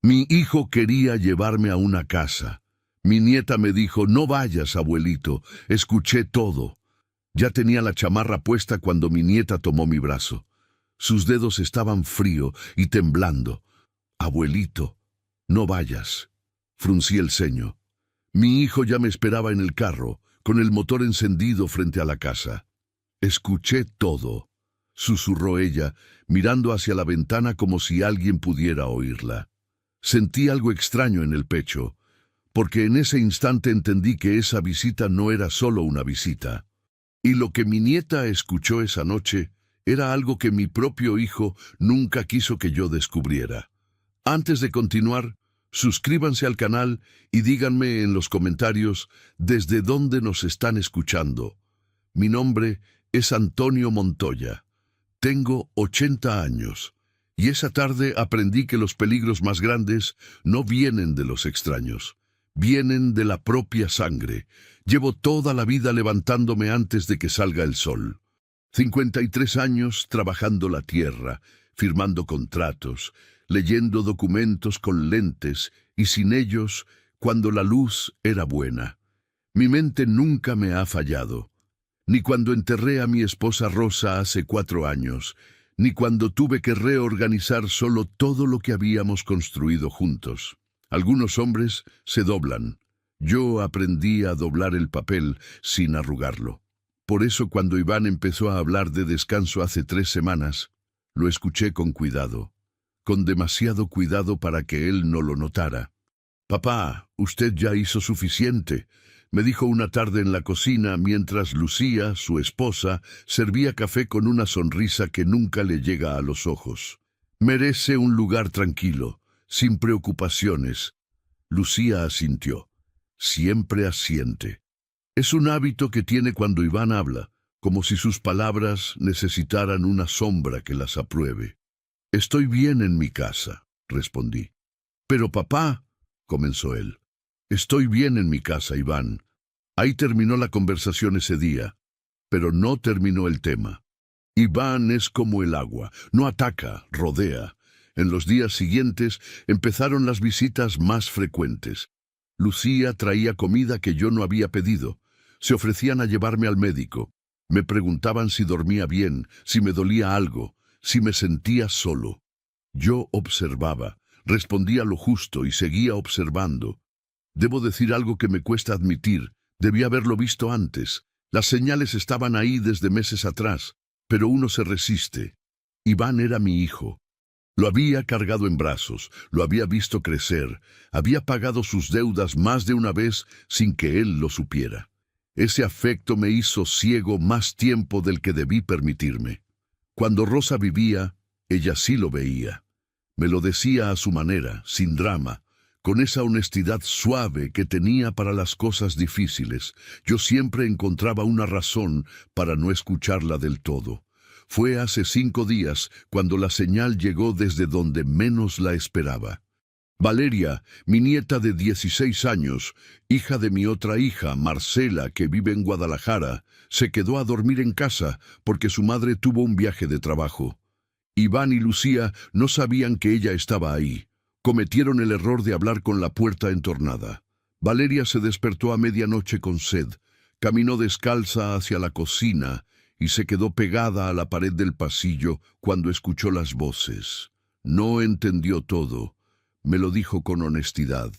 Mi hijo quería llevarme a una casa. Mi nieta me dijo, no vayas, abuelito, escuché todo. Ya tenía la chamarra puesta cuando mi nieta tomó mi brazo. Sus dedos estaban fríos y temblando. Abuelito, no vayas. Fruncí el ceño. Mi hijo ya me esperaba en el carro, con el motor encendido frente a la casa. Escuché todo, susurró ella, mirando hacia la ventana como si alguien pudiera oírla. Sentí algo extraño en el pecho, porque en ese instante entendí que esa visita no era solo una visita. Y lo que mi nieta escuchó esa noche era algo que mi propio hijo nunca quiso que yo descubriera. Antes de continuar, suscríbanse al canal y díganme en los comentarios desde dónde nos están escuchando. Mi nombre es Antonio Montoya. Tengo 80 años. Y esa tarde aprendí que los peligros más grandes no vienen de los extraños, vienen de la propia sangre. Llevo toda la vida levantándome antes de que salga el sol. 53 años trabajando la tierra, firmando contratos, leyendo documentos con lentes y sin ellos cuando la luz era buena. Mi mente nunca me ha fallado, ni cuando enterré a mi esposa Rosa hace 4 años, ni cuando tuve que reorganizar solo todo lo que habíamos construido juntos. Algunos hombres se doblan. Yo aprendí a doblar el papel sin arrugarlo. Por eso cuando Iván empezó a hablar de descanso hace 3 semanas, lo escuché con cuidado, con demasiado cuidado para que él no lo notara. «Papá, usted ya hizo suficiente», me dijo una tarde en la cocina mientras Lucía, su esposa, servía café con una sonrisa que nunca le llega a los ojos. «Merece un lugar tranquilo, sin preocupaciones». Lucía asintió. Siempre asiente. Es un hábito que tiene cuando Iván habla, como si sus palabras necesitaran una sombra que las apruebe. «Estoy bien en mi casa», respondí. «Pero papá», comenzó él. «Estoy bien en mi casa, Iván». Ahí terminó la conversación ese día, pero no terminó el tema. Iván es como el agua, no ataca, rodea. En los días siguientes empezaron las visitas más frecuentes. Lucía traía comida que yo no había pedido. Se ofrecían a llevarme al médico. Me preguntaban si dormía bien, si me dolía algo, si me sentía solo. Yo observaba, respondía lo justo y seguía observando. Debo decir algo que me cuesta admitir. Debí haberlo visto antes. Las señales estaban ahí desde meses atrás, pero uno se resiste. Iván era mi hijo. Lo había cargado en brazos, lo había visto crecer, había pagado sus deudas más de una vez sin que él lo supiera. Ese afecto me hizo ciego más tiempo del que debí permitirme. Cuando Rosa vivía, ella sí lo veía. Me lo decía a su manera, sin drama, con esa honestidad suave que tenía para las cosas difíciles. Yo siempre encontraba una razón para no escucharla del todo. Fue hace 5 días cuando la señal llegó desde donde menos la esperaba. Valeria, mi nieta de 16 años, hija de mi otra hija, Marcela, que vive en Guadalajara, se quedó a dormir en casa porque su madre tuvo un viaje de trabajo. Iván y Lucía no sabían que ella estaba ahí. Cometieron el error de hablar con la puerta entornada. Valeria se despertó a medianoche con sed, caminó descalza hacia la cocina y se quedó pegada a la pared del pasillo cuando escuchó las voces. No entendió todo. Me lo dijo con honestidad.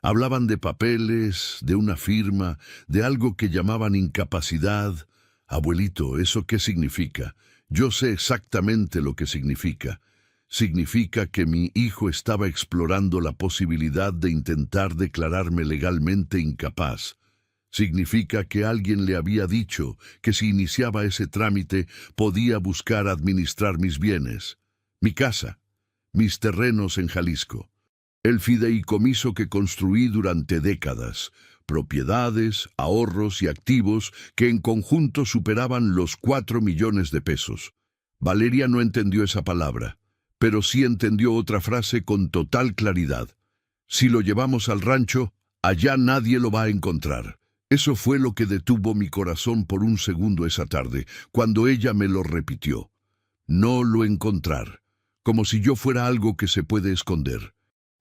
Hablaban de papeles, de una firma, de algo que llamaban incapacidad. Abuelito, ¿eso qué significa? Yo sé exactamente lo que significa. Significa que mi hijo estaba explorando la posibilidad de intentar declararme legalmente incapaz. Significa que alguien le había dicho que si iniciaba ese trámite podía buscar administrar mis bienes, mi casa, mis terrenos en Jalisco, el fideicomiso que construí durante décadas, propiedades, ahorros y activos que en conjunto superaban los 4 millones de pesos. Valeria no entendió esa palabra, pero sí entendió otra frase con total claridad. Si lo llevamos al rancho, allá nadie lo va a encontrar. Eso fue lo que detuvo mi corazón por un segundo esa tarde, cuando ella me lo repitió. No lo encontrar, como si yo fuera algo que se puede esconder.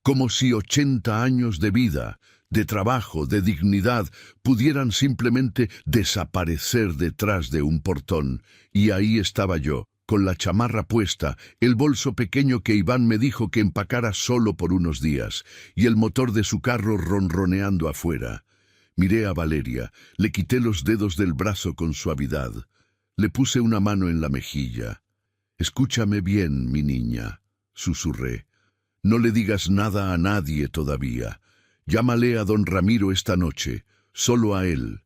como si 80 años de vida, de trabajo, de dignidad, pudieran simplemente desaparecer detrás de un portón. Y ahí estaba yo, con la chamarra puesta, el bolso pequeño que Iván me dijo que empacara solo por unos días, y el motor de su carro ronroneando afuera. Miré a Valeria, le quité los dedos del brazo con suavidad, le puse una mano en la mejilla. «Escúchame bien, mi niña», susurré. «No le digas nada a nadie todavía. Llámale a don Ramiro esta noche, solo a él.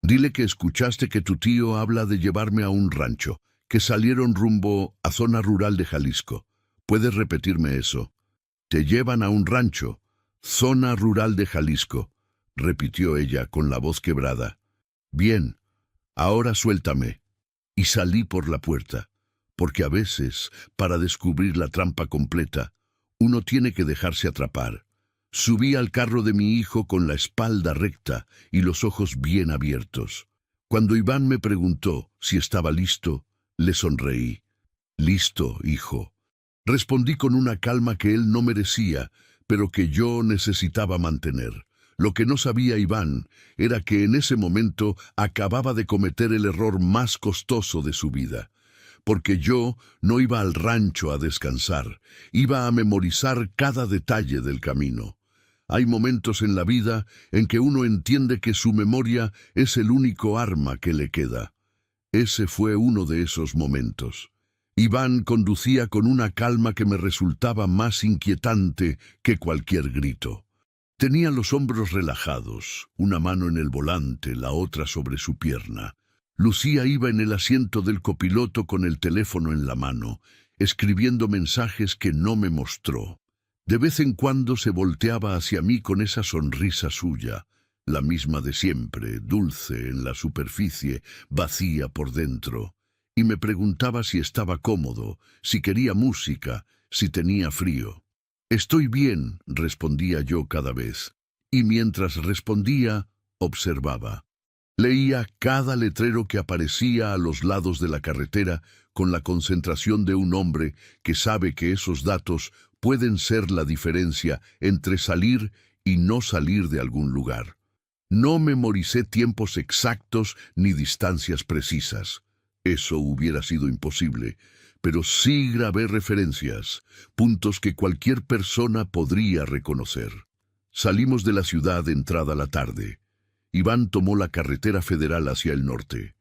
Dile que escuchaste que tu tío habla de llevarme a un rancho, que salieron rumbo a zona rural de Jalisco. ¿Puedes repetirme eso?» «Te llevan a un rancho, zona rural de Jalisco», repitió ella con la voz quebrada. «Bien, ahora suéltame». Y salí por la puerta, porque a veces, para descubrir la trampa completa, uno tiene que dejarse atrapar. Subí al carro de mi hijo con la espalda recta y los ojos bien abiertos. Cuando Iván me preguntó si estaba listo, le sonreí. «Listo, hijo», respondí con una calma que él no merecía, pero que yo necesitaba mantener. Lo que no sabía Iván era que en ese momento acababa de cometer el error más costoso de su vida. Porque yo no iba al rancho a descansar, iba a memorizar cada detalle del camino. Hay momentos en la vida en que uno entiende que su memoria es el único arma que le queda. Ese fue uno de esos momentos. Iván conducía con una calma que me resultaba más inquietante que cualquier grito. Tenía los hombros relajados, una mano en el volante, la otra sobre su pierna. Lucía iba en el asiento del copiloto con el teléfono en la mano, escribiendo mensajes que no me mostró. De vez en cuando se volteaba hacia mí con esa sonrisa suya, la misma de siempre, dulce en la superficie, vacía por dentro, y me preguntaba si estaba cómodo, si quería música, si tenía frío. «Estoy bien», respondía yo cada vez, y mientras respondía, observaba. Leía cada letrero que aparecía a los lados de la carretera con la concentración de un hombre que sabe que esos datos pueden ser la diferencia entre salir y no salir de algún lugar. No memoricé tiempos exactos ni distancias precisas. Eso hubiera sido imposible, pero sí grabé referencias, puntos que cualquier persona podría reconocer. Salimos de la ciudad entrada la tarde. Iván tomó la carretera federal hacia el norte.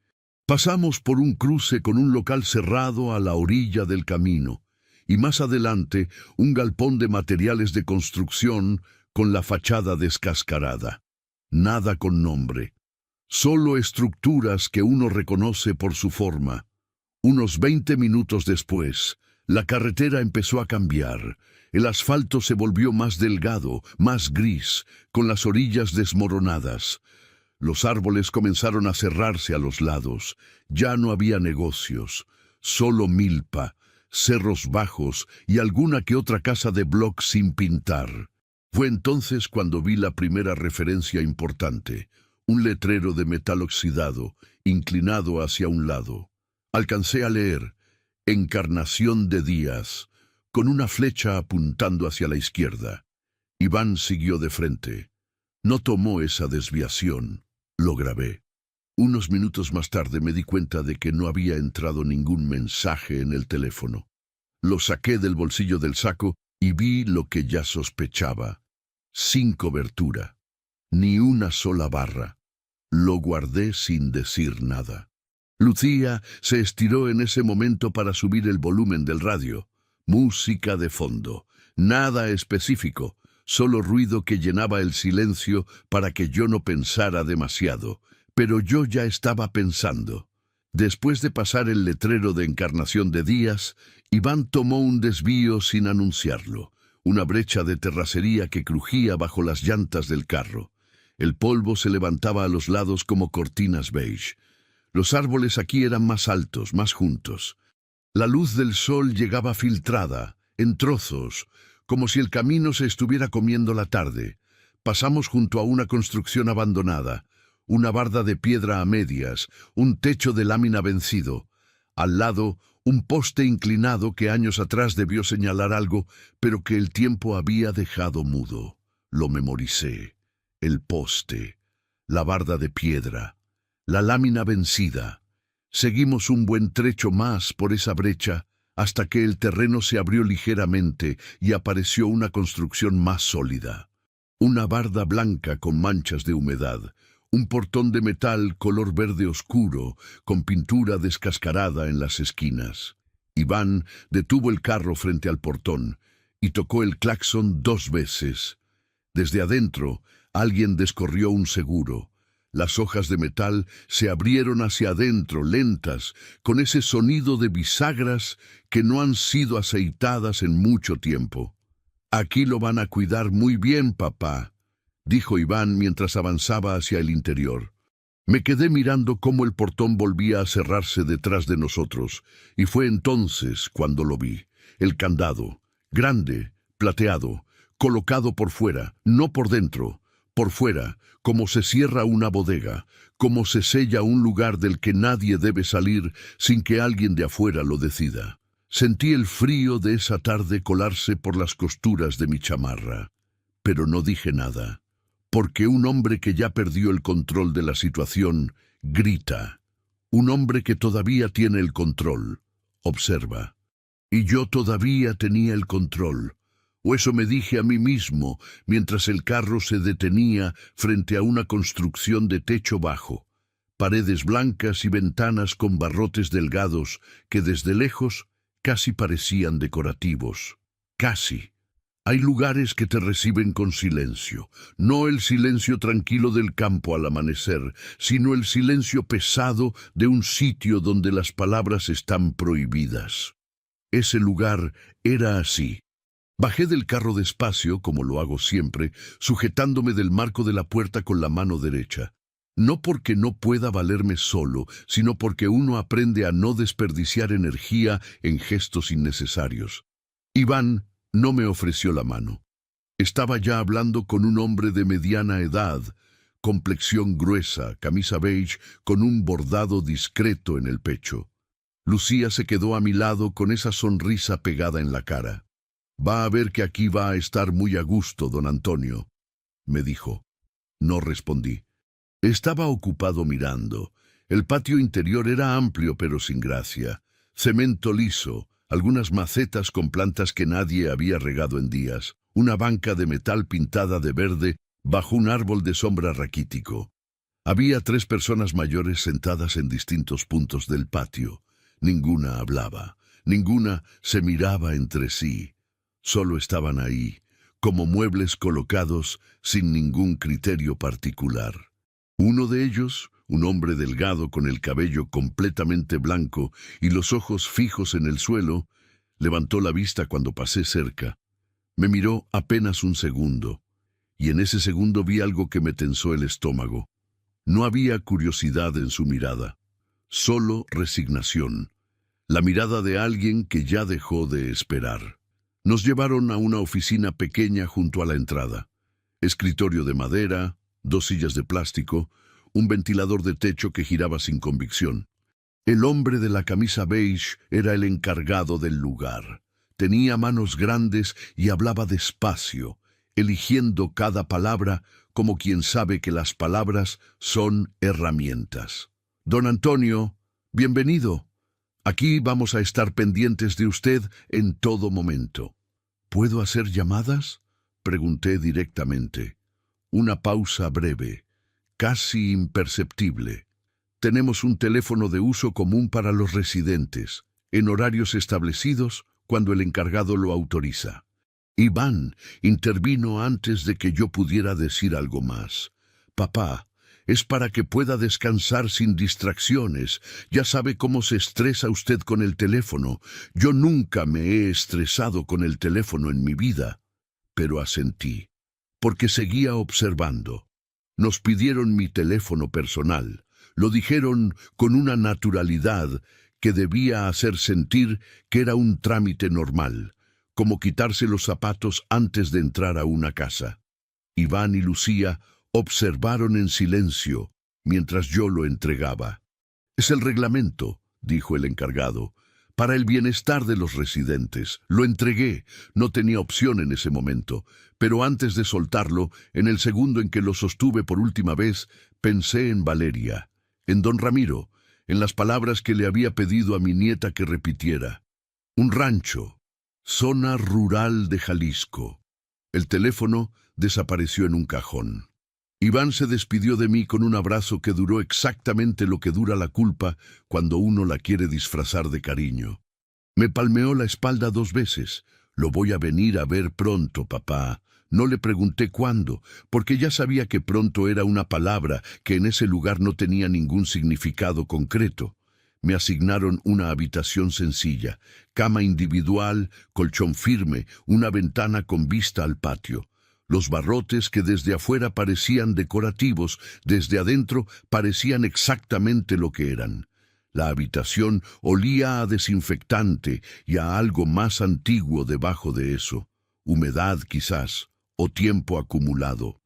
Pasamos por un cruce con un local cerrado a la orilla del camino, y más adelante un galpón de materiales de construcción con la fachada descascarada. Nada con nombre, solo estructuras que uno reconoce por su forma. Unos 20 minutos después, la carretera empezó a cambiar. El asfalto se volvió más delgado, más gris, con las orillas desmoronadas. Los árboles comenzaron a cerrarse a los lados. Ya no había negocios, solo milpa, cerros bajos y alguna que otra casa de bloc sin pintar. Fue entonces cuando vi la primera referencia importante, un letrero de metal oxidado, inclinado hacia un lado. Alcancé a leer «Encarnación de Díaz», con una flecha apuntando hacia la izquierda. Iván siguió de frente. No tomó esa desviación. Lo grabé. Unos minutos más tarde me di cuenta de que no había entrado ningún mensaje en el teléfono. Lo saqué del bolsillo del saco y vi lo que ya sospechaba. Sin cobertura. Ni una sola barra. Lo guardé sin decir nada. Lucía se estiró en ese momento para subir el volumen del radio. Música de fondo. Nada específico. Solo ruido que llenaba el silencio para que yo no pensara demasiado. Pero yo ya estaba pensando. Después de pasar el letrero de Encarnación de Díaz, Iván tomó un desvío sin anunciarlo. Una brecha de terracería que crujía bajo las llantas del carro. El polvo se levantaba a los lados como cortinas beige. Los árboles aquí eran más altos, más juntos. La luz del sol llegaba filtrada, en trozos, como si el camino se estuviera comiendo la tarde. Pasamos junto a una construcción abandonada, una barda de piedra a medias, un techo de lámina vencido. Al lado, Un poste inclinado que años atrás debió señalar algo, pero que el tiempo había dejado mudo. Lo memoricé. El poste, la barda de piedra, la lámina vencida. Seguimos un buen trecho más por esa brecha hasta que el terreno se abrió ligeramente y apareció una construcción más sólida. Una barda blanca con manchas de humedad, un portón de metal color verde oscuro con pintura descascarada en las esquinas. Iván detuvo el carro frente al portón y tocó el claxon 2 veces. Desde adentro, alguien descorrió un seguro. Las hojas de metal se abrieron hacia adentro, lentas, con ese sonido de bisagras que no han sido aceitadas en mucho tiempo. «Aquí lo van a cuidar muy bien, papá», dijo Iván mientras avanzaba hacia el interior. Me quedé mirando cómo el portón volvía a cerrarse detrás de nosotros, y fue entonces cuando lo vi. El candado, grande, plateado, colocado por fuera, no por dentro, por fuera, como se cierra una bodega, como se sella un lugar del que nadie debe salir sin que alguien de afuera lo decida. Sentí el frío de esa tarde colarse por las costuras de mi chamarra, pero no dije nada, porque un hombre que ya perdió el control de la situación grita. Un hombre que todavía tiene el control observa. Y yo todavía tenía el control, o eso me dije a mí mismo mientras el carro se detenía frente a una construcción de techo bajo, paredes blancas y ventanas con barrotes delgados que desde lejos casi parecían decorativos. Casi. Hay lugares que te reciben con silencio, no el silencio tranquilo del campo al amanecer, sino el silencio pesado de un sitio donde las palabras están prohibidas. Ese lugar era así. Bajé del carro despacio, como lo hago siempre, sujetándome del marco de la puerta con la mano derecha. No porque no pueda valerme solo, sino porque uno aprende a no desperdiciar energía en gestos innecesarios. Iván no me ofreció la mano. Estaba ya hablando con un hombre de mediana edad, complexión gruesa, camisa beige, con un bordado discreto en el pecho. Lucía se quedó a mi lado con esa sonrisa pegada en la cara. «Va a ver que aquí va a estar muy a gusto, don Antonio», me dijo. No respondí. Estaba ocupado mirando. El patio interior era amplio pero sin gracia. Cemento liso, algunas macetas con plantas que nadie había regado en días, una banca de metal pintada de verde bajo un árbol de sombra raquítico. Había 3 personas mayores sentadas en distintos puntos del patio. Ninguna hablaba, ninguna se miraba entre sí. Solo estaban ahí, como muebles colocados sin ningún criterio particular. Uno de ellos, un hombre delgado con el cabello completamente blanco y los ojos fijos en el suelo, levantó la vista cuando pasé cerca. Me miró apenas un segundo, y en ese segundo vi algo que me tensó el estómago. No había curiosidad en su mirada, solo resignación, la mirada de alguien que ya dejó de esperar. Nos llevaron a una oficina pequeña junto a la entrada. Escritorio de madera, 2 sillas de plástico, un ventilador de techo que giraba sin convicción. El hombre de la camisa beige era el encargado del lugar. Tenía manos grandes y hablaba despacio, eligiendo cada palabra como quien sabe que las palabras son herramientas. «Don Antonio, bienvenido. Aquí vamos a estar pendientes de usted en todo momento». «¿Puedo hacer llamadas?», pregunté directamente. Una pausa breve, casi imperceptible. «Tenemos un teléfono de uso común para los residentes, en horarios establecidos cuando el encargado lo autoriza». Iván intervino antes de que yo pudiera decir algo más. «Papá, es para que pueda descansar sin distracciones. Ya sabe cómo se estresa usted con el teléfono. Yo nunca me he estresado con el teléfono en mi vida». Pero asentí, porque seguía observando. Nos pidieron mi teléfono personal. Lo dijeron con una naturalidad que debía hacer sentir que era un trámite normal, como quitarse los zapatos antes de entrar a una casa. Iván y Lucía observaron en silencio mientras yo lo entregaba. «Es el reglamento», dijo el encargado. para el bienestar de los residentes. Lo entregué, no tenía opción en ese momento, pero antes de soltarlo, en el segundo en que lo sostuve por última vez, pensé en Valeria, en don Ramiro, en las palabras que le había pedido a mi nieta que repitiera. Un rancho, zona rural de Jalisco. El teléfono desapareció en un cajón. Iván se despidió de mí con un abrazo que duró exactamente lo que dura la culpa cuando uno la quiere disfrazar de cariño. Me palmeó la espalda 2 veces. Lo voy a venir a ver pronto, papá. No le pregunté cuándo, porque ya sabía que pronto era una palabra que en ese lugar no tenía ningún significado concreto. Me asignaron una habitación sencilla, cama individual, colchón firme, una ventana con vista al patio. Los barrotes que desde afuera parecían decorativos, desde adentro parecían exactamente lo que eran. La habitación olía a desinfectante y a algo más antiguo debajo de eso. Humedad quizás, o tiempo acumulado.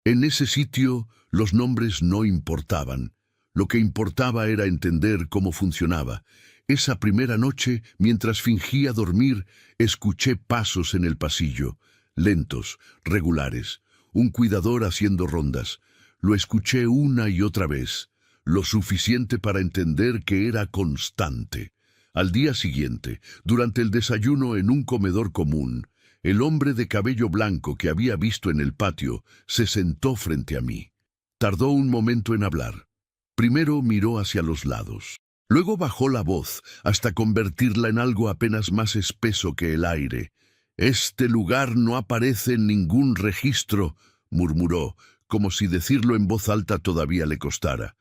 En ese sitio los nombres no importaban. Lo que importaba era entender cómo funcionaba. Esa primera noche, mientras fingía dormir, escuché pasos en el pasillo. Lentos, regulares, un cuidador haciendo rondas. Lo escuché una y otra vez, lo suficiente para entender que era constante. Al día siguiente, durante el desayuno en un comedor común, el hombre de cabello blanco que había visto en el patio se sentó frente a mí. Tardó un momento en hablar. Primero miró hacia los lados. Luego bajó la voz hasta convertirla en algo apenas más espeso que el aire. «Este lugar no aparece en ningún registro», murmuró, como si decirlo en voz alta todavía le costara.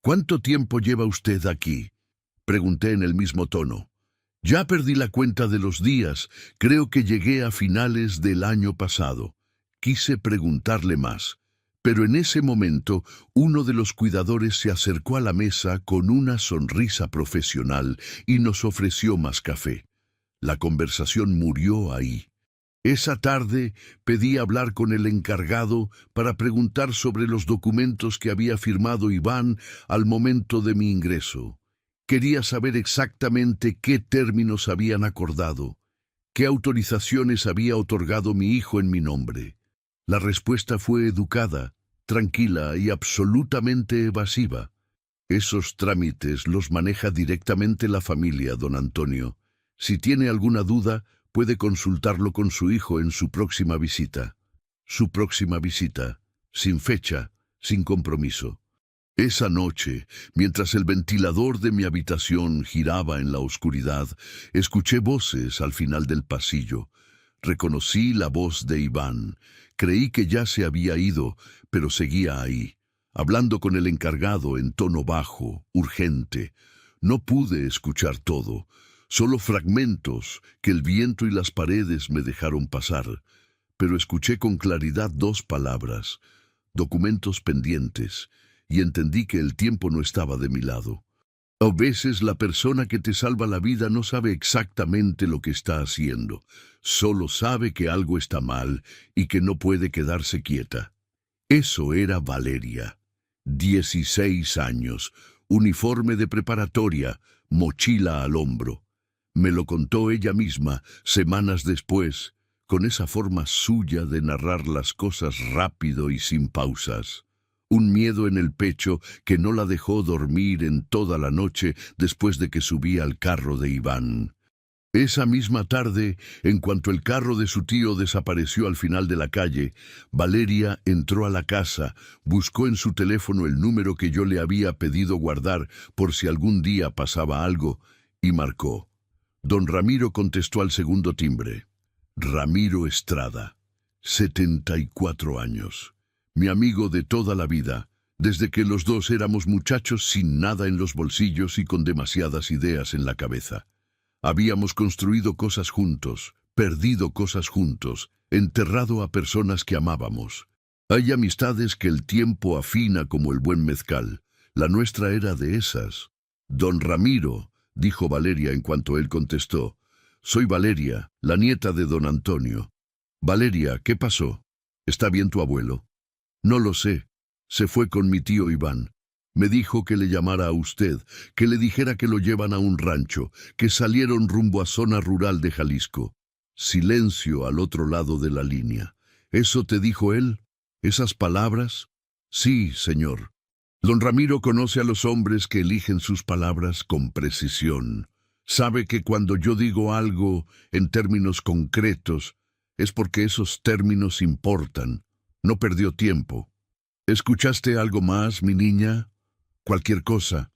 «¿Cuánto tiempo lleva usted aquí?», pregunté en el mismo tono. «Ya perdí la cuenta de los días, creo que llegué a finales del año pasado». Quise preguntarle más, pero en ese momento uno de los cuidadores se acercó a la mesa con una sonrisa profesional y nos ofreció más café. La conversación murió ahí. Esa tarde pedí hablar con el encargado para preguntar sobre los documentos que había firmado Iván al momento de mi ingreso. Quería saber exactamente qué términos habían acordado, qué autorizaciones había otorgado mi hijo en mi nombre. La respuesta fue educada, tranquila y absolutamente evasiva. «Esos trámites los maneja directamente la familia, don Antonio. Si tiene alguna duda, puede consultarlo con su hijo en su próxima visita». Su próxima visita, sin fecha, sin compromiso. Esa noche, mientras el ventilador de mi habitación giraba en la oscuridad, escuché voces al final del pasillo. Reconocí la voz de Iván. Creí que ya se había ido, pero seguía ahí, hablando con el encargado en tono bajo, urgente. No pude escuchar todo. Solo fragmentos que el viento y las paredes me dejaron pasar, pero escuché con claridad 2 palabras, documentos pendientes, y entendí que el tiempo no estaba de mi lado. A veces la persona que te salva la vida no sabe exactamente lo que está haciendo, solo sabe que algo está mal y que no puede quedarse quieta. Eso era Valeria, 16 años, uniforme de preparatoria, mochila al hombro. Me lo contó ella misma, semanas después, con esa forma suya de narrar las cosas rápido y sin pausas. Un miedo en el pecho que no la dejó dormir en toda la noche después de que subía al carro de Iván. Esa misma tarde, en cuanto el carro de su tío desapareció al final de la calle, Valeria entró a la casa, buscó en su teléfono el número que yo le había pedido guardar por si algún día pasaba algo, y marcó. Don Ramiro contestó al segundo timbre. Ramiro Estrada, 74 años. Mi amigo de toda la vida, desde que los dos éramos muchachos sin nada en los bolsillos y con demasiadas ideas en la cabeza. Habíamos construido cosas juntos, perdido cosas juntos, enterrado a personas que amábamos. Hay amistades que el tiempo afina como el buen mezcal. La nuestra era de esas. Don Ramiro, dijo Valeria en cuanto él contestó. Soy Valeria, la nieta de don Antonio. Valeria, ¿qué pasó? ¿Está bien tu abuelo? No lo sé. Se fue con mi tío Iván. Me dijo que le llamara a usted, que le dijera que lo llevan a un rancho, que salieron rumbo a zona rural de Jalisco. Silencio al otro lado de la línea. ¿Eso te dijo él? ¿Esas palabras? Sí, señor. Don Ramiro conoce a los hombres que eligen sus palabras con precisión. Sabe que cuando yo digo algo en términos concretos, es porque esos términos importan. No perdió tiempo. ¿Escuchaste algo más, mi niña? Cualquier cosa.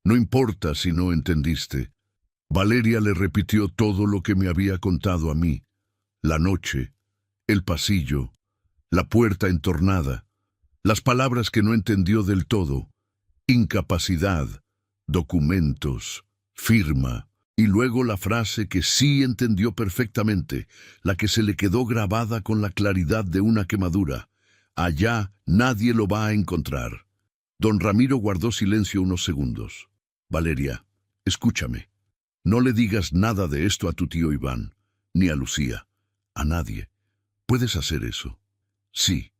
No importa si no entendiste. Valeria le repitió todo lo que me había contado a mí. La noche, el pasillo, la puerta entornada, las palabras que no entendió del todo, incapacidad, documentos, firma, y luego la frase que sí entendió perfectamente, la que se le quedó grabada con la claridad de una quemadura. Allá nadie lo va a encontrar. Don Ramiro guardó silencio unos segundos. Valeria, escúchame. No le digas nada de esto a tu tío Iván, ni a Lucía, a nadie. ¿Puedes hacer eso? Sí.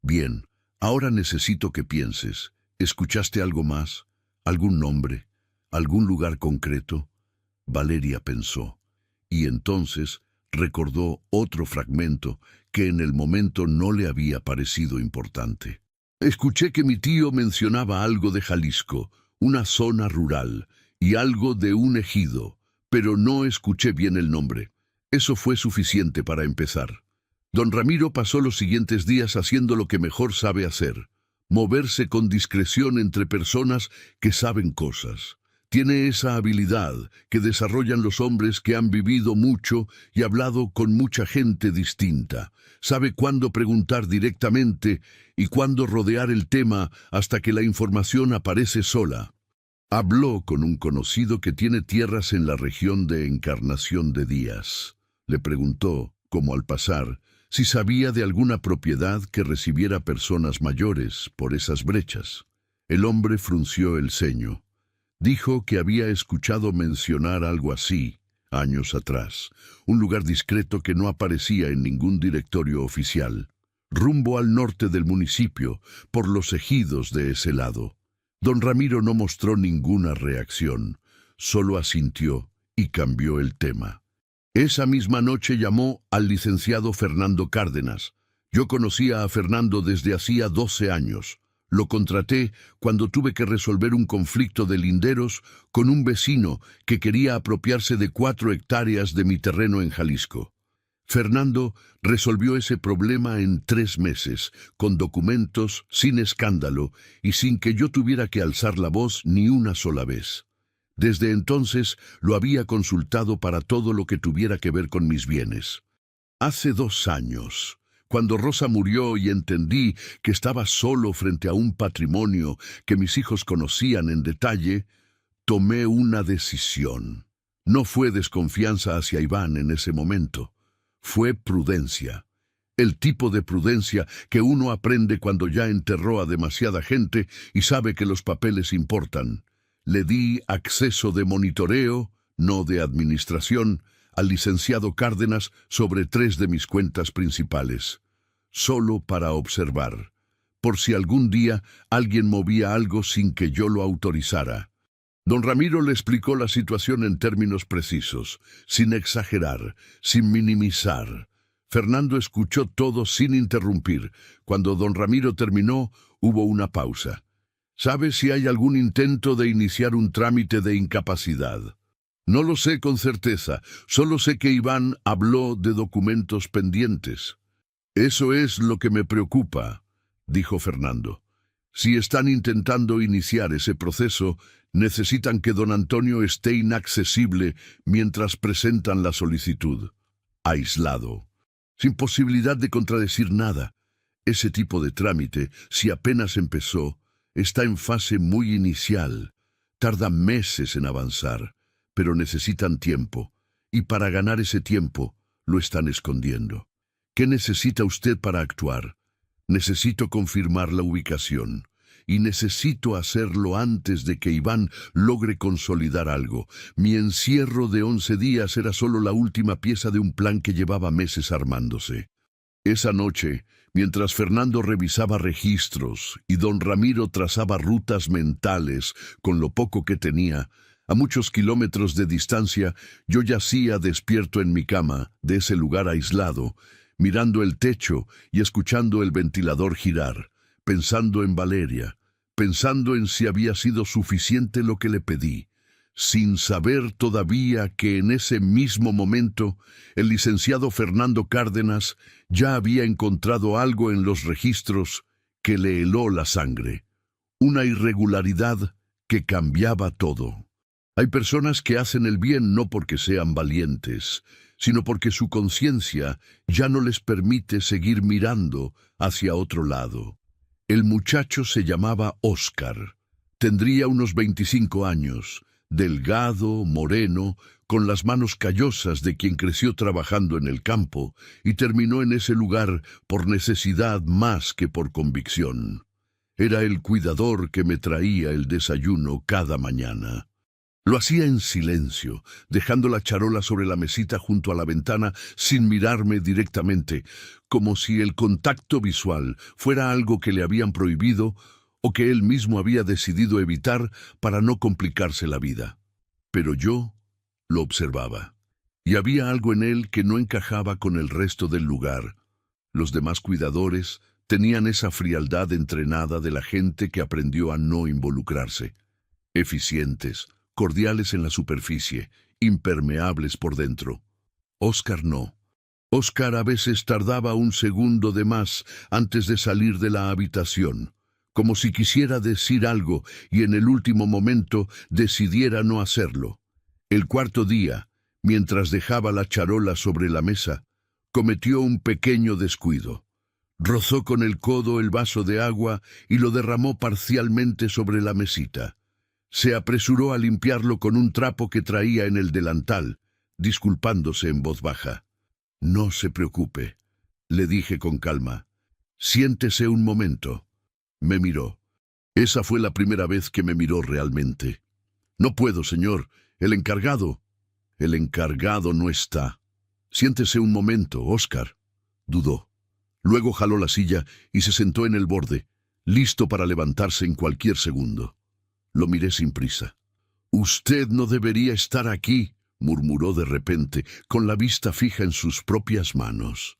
Bien, ahora necesito que pienses. ¿Escuchaste algo más? ¿Algún nombre? ¿Algún lugar concreto? Valeria pensó, y entonces recordó otro fragmento que en el momento no le había parecido importante. Escuché que mi tío mencionaba algo de Jalisco, una zona rural, y algo de un ejido, pero no escuché bien el nombre. Eso fue suficiente para empezar. Don Ramiro pasó los siguientes días haciendo lo que mejor sabe hacer, moverse con discreción entre personas que saben cosas. Tiene esa habilidad que desarrollan los hombres que han vivido mucho y hablado con mucha gente distinta. Sabe cuándo preguntar directamente y cuándo rodear el tema hasta que la información aparece sola. Habló con un conocido que tiene tierras en la región de Encarnación de Díaz. Le preguntó, como al pasar, si sabía de alguna propiedad que recibiera personas mayores por esas brechas. El hombre frunció el ceño. Dijo que había escuchado mencionar algo así, años atrás, un lugar discreto que no aparecía en ningún directorio oficial, rumbo al norte del municipio, por los ejidos de ese lado. Don Ramiro no mostró ninguna reacción, solo asintió y cambió el tema. Esa misma noche llamó al licenciado Fernando Cárdenas. Yo conocía a Fernando desde hacía 12 años. Lo contraté cuando tuve que resolver un conflicto de linderos con un vecino que quería apropiarse de 4 hectáreas de mi terreno en Jalisco. Fernando resolvió ese problema en 3 meses, con documentos, sin escándalo y sin que yo tuviera que alzar la voz ni una sola vez. Desde entonces lo había consultado para todo lo que tuviera que ver con mis bienes. Hace 2 años, cuando Rosa murió y entendí que estaba solo frente a un patrimonio que mis hijos conocían en detalle, tomé una decisión. No fue desconfianza hacia Iván en ese momento, fue prudencia. El tipo de prudencia que uno aprende cuando ya enterró a demasiada gente y sabe que los papeles importan. Le di acceso de monitoreo, no de administración, al licenciado Cárdenas sobre 3 de mis cuentas principales, solo para observar, por si algún día alguien movía algo sin que yo lo autorizara. Don Ramiro le explicó la situación en términos precisos, sin exagerar, sin minimizar. Fernando escuchó todo sin interrumpir. Cuando don Ramiro terminó, hubo una pausa. ¿Sabe si hay algún intento de iniciar un trámite de incapacidad? No lo sé con certeza, solo sé que Iván habló de documentos pendientes. Eso es lo que me preocupa, dijo Fernando. Si están intentando iniciar ese proceso, necesitan que don Antonio esté inaccesible mientras presentan la solicitud. Aislado, sin posibilidad de contradecir nada. Ese tipo de trámite, si apenas empezó, está en fase muy inicial. Tarda meses en avanzar, pero necesitan tiempo, y para ganar ese tiempo, lo están escondiendo. ¿Qué necesita usted para actuar? Necesito confirmar la ubicación, y necesito hacerlo antes de que Iván logre consolidar algo. Mi encierro de 11 días era solo la última pieza de un plan que llevaba meses armándose. Esa noche, Mientras Fernando revisaba registros y don Ramiro trazaba rutas mentales con lo poco que tenía, a muchos kilómetros de distancia, yo yacía despierto en mi cama de ese lugar aislado, mirando el techo y escuchando el ventilador girar, pensando en Valeria, pensando en si había sido suficiente lo que le pedí, sin saber todavía que en ese mismo momento el licenciado Fernando Cárdenas ya había encontrado algo en los registros que le heló la sangre, una irregularidad que cambiaba todo. Hay personas que hacen el bien no porque sean valientes, sino porque su conciencia ya no les permite seguir mirando hacia otro lado. El muchacho se llamaba Óscar. Tendría unos 25 años, delgado, moreno, con las manos callosas de quien creció trabajando en el campo y terminó en ese lugar por necesidad más que por convicción. Era el cuidador que me traía el desayuno cada mañana. Lo hacía en silencio, dejando la charola sobre la mesita junto a la ventana sin mirarme directamente, como si el contacto visual fuera algo que le habían prohibido o que él mismo había decidido evitar para no complicarse la vida. Pero yo lo observaba, y había algo en él que no encajaba con el resto del lugar. Los demás cuidadores tenían esa frialdad entrenada de la gente que aprendió a no involucrarse. Eficientes, cordiales en la superficie, impermeables por dentro. Óscar no. Óscar a veces tardaba un segundo de más antes de salir de la habitación, como si quisiera decir algo y en el último momento decidiera no hacerlo. El cuarto día, mientras dejaba la charola sobre la mesa, cometió un pequeño descuido. Rozó con el codo el vaso de agua y lo derramó parcialmente sobre la mesita. Se apresuró a limpiarlo con un trapo que traía en el delantal, disculpándose en voz baja. «No se preocupe», le dije con calma. «Siéntese un momento». Me miró. Esa fue la primera vez que me miró realmente. «No puedo, señor. El encargado». «El encargado no está». «Siéntese un momento, Óscar». Dudó. Luego jaló la silla y se sentó en el borde, listo para levantarse en cualquier segundo. Lo miré sin prisa. «Usted no debería estar aquí», murmuró de repente, con la vista fija en sus propias manos.